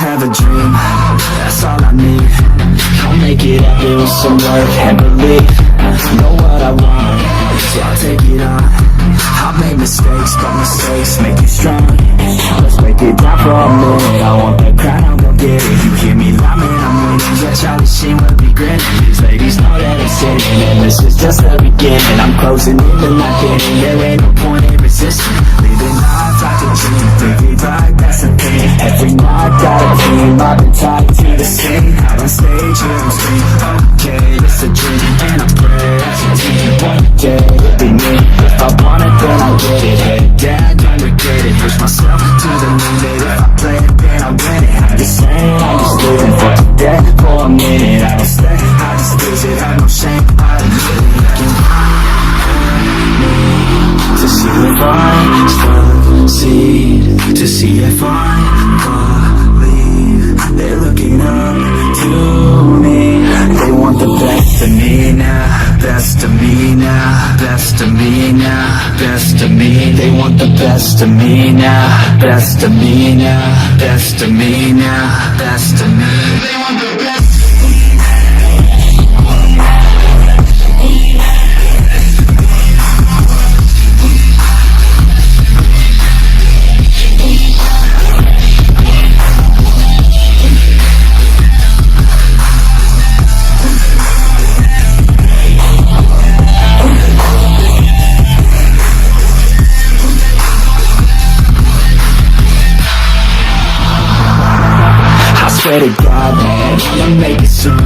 have a dream, that's all I need. I'll make it happen with some work and belief. Know what I want, so I'll take it on. I've made mistakes, but mistakes make you strong. Let's break it down for a minute. I want that crown, I'm gon' get it. You hear me loud, man, I'm winning. Yeah, Charlie Sheen will be grinning. These ladies know that I'm sinning, and this is just the beginning. I'm closing in, but not getting. There ain't no point in resisting. Living life like a dream, thinking like that's the thing. Every night got a team, I've been tied to the scene. Out on stage, here I'm screaming. Okay, it's a dream, and I pray as a team. One day it'll be me. If I want it, then I'll get it. Head down, don't regret it. Push myself to the limit. If I play it, then I'll win it. I'm just saying, I'm just living for today. For a minute, I don't stay, I just lose it. Have no shame, I admit it. You can find me to see if I succeed, to see if I believe. They're looking up to me. They want the best of me now, best of me now, best of me now, best of me. They want the best of me now, best of me now, best of me now, best of me. They want the best. Swear to God, man, I'ma make it soon.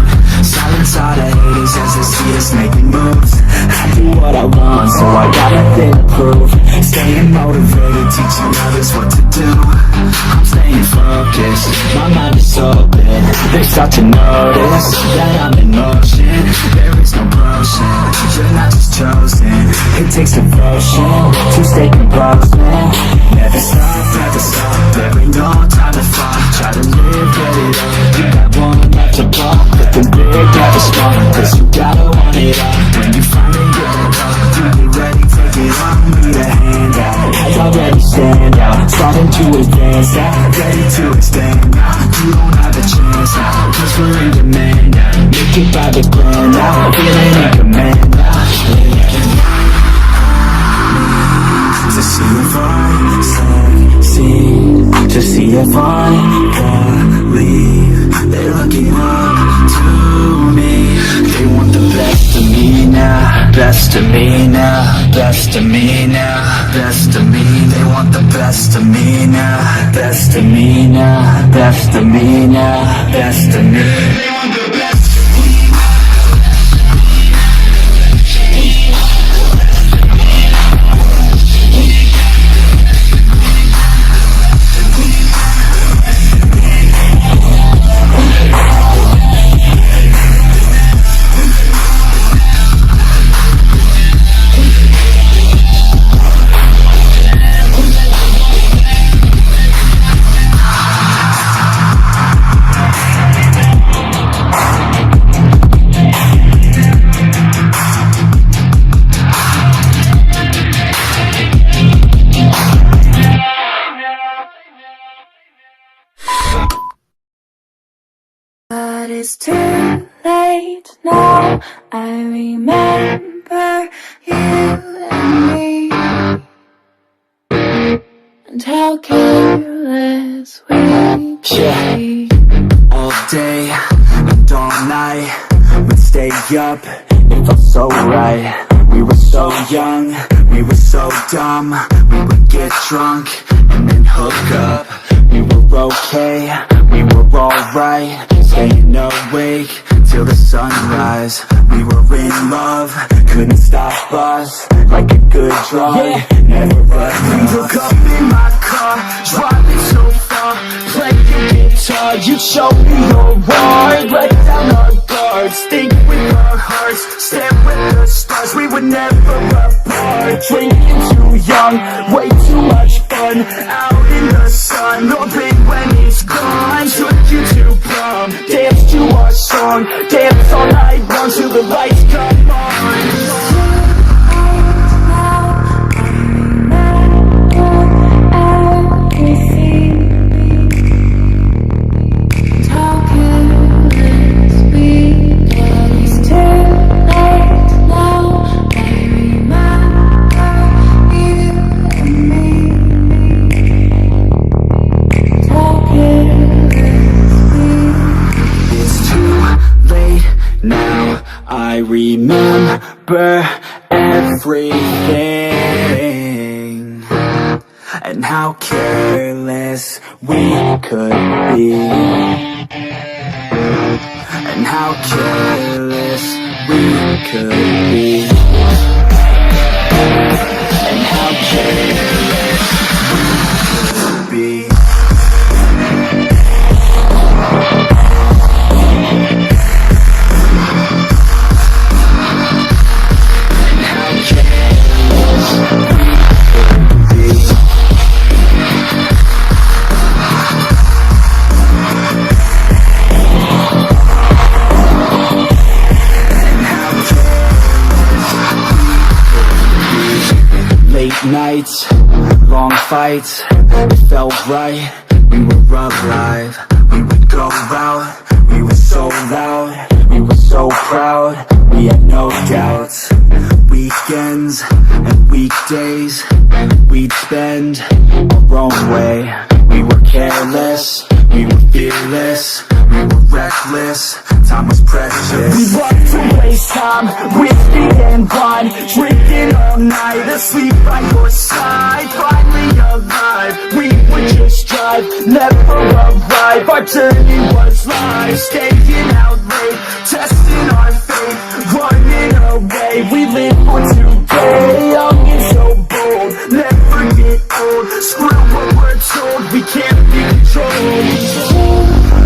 Silence all the haters as they see us making moves. I do what I want, so I got nothing to prove. Staying motivated, teaching others what to do. I'm staying focused, my mind is open. They start to notice that I'm in motion. There is no potion, you're not just chosen. It takes devotion to stay composed, man. Never stop, there ain't no time to fall. Try to live, get it up. You got one life to blow. Looking big, never small, cause you gotta want it all. When you finally get it all, you get ready, take it on. Need a hand out, eyes already stand out. Starting to advance now, ready to expand now. You don't have a chance now, cause we're in demand now. Make it by the grand now, feeling in command now. To see if I succeed, to see if I believe. They're looking up to me. They want the best of me now, best of me now, best of me now, best of me. They want the best of me now, best of me now, best of me now, best of me. They want the best. But it's too late now. I remember you and me, and how careless we be. All day and all night, we'd stay up, it felt so right. We were so young, we were so dumb. We would get drunk and then hook up. We were okay, we were alright. Staying awake till the sunrise. We were in love, couldn't stop us. Like a good drug, never let go. We woke up in my car, driving so far. Playing guitar, you showed me your heart. Let down our guards, think with our hearts. Stare with the stars, we were never apart. Drinking too young, way too much fun. Out in the sun, no pain when it's gone. Took you to prom, dance to our song. Dance all night long till the lights come on. how careless we could be, and how careless we could be, and how careless we could be. Late nights, long fights, it felt right, we were alive. We would go out, we were so loud, we were so proud, we had no doubts. Weekends and weekdays, we'd spend our own way. We were careless, we were fearless, we were reckless, time was precious. We loved to waste time, whiskey and wine, drinking all night, asleep by your side. Finally alive, we would just drive, never arrive. Our journey was life, staying out late, testing our fate, running away. We live for today, young and so bold, never get old. Screw what we're told, we can't be controlled.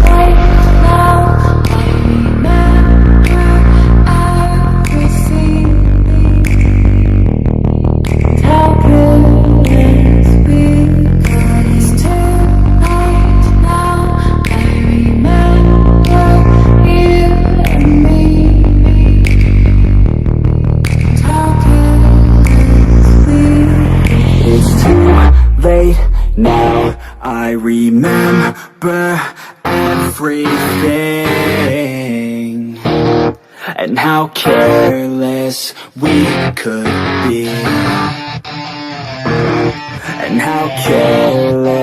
Right now, I remember everything. And how careless we got. It's too late now. I remember you and me. And how careless we got. It's too late now, I remember everything, and how careless we could be, and how careless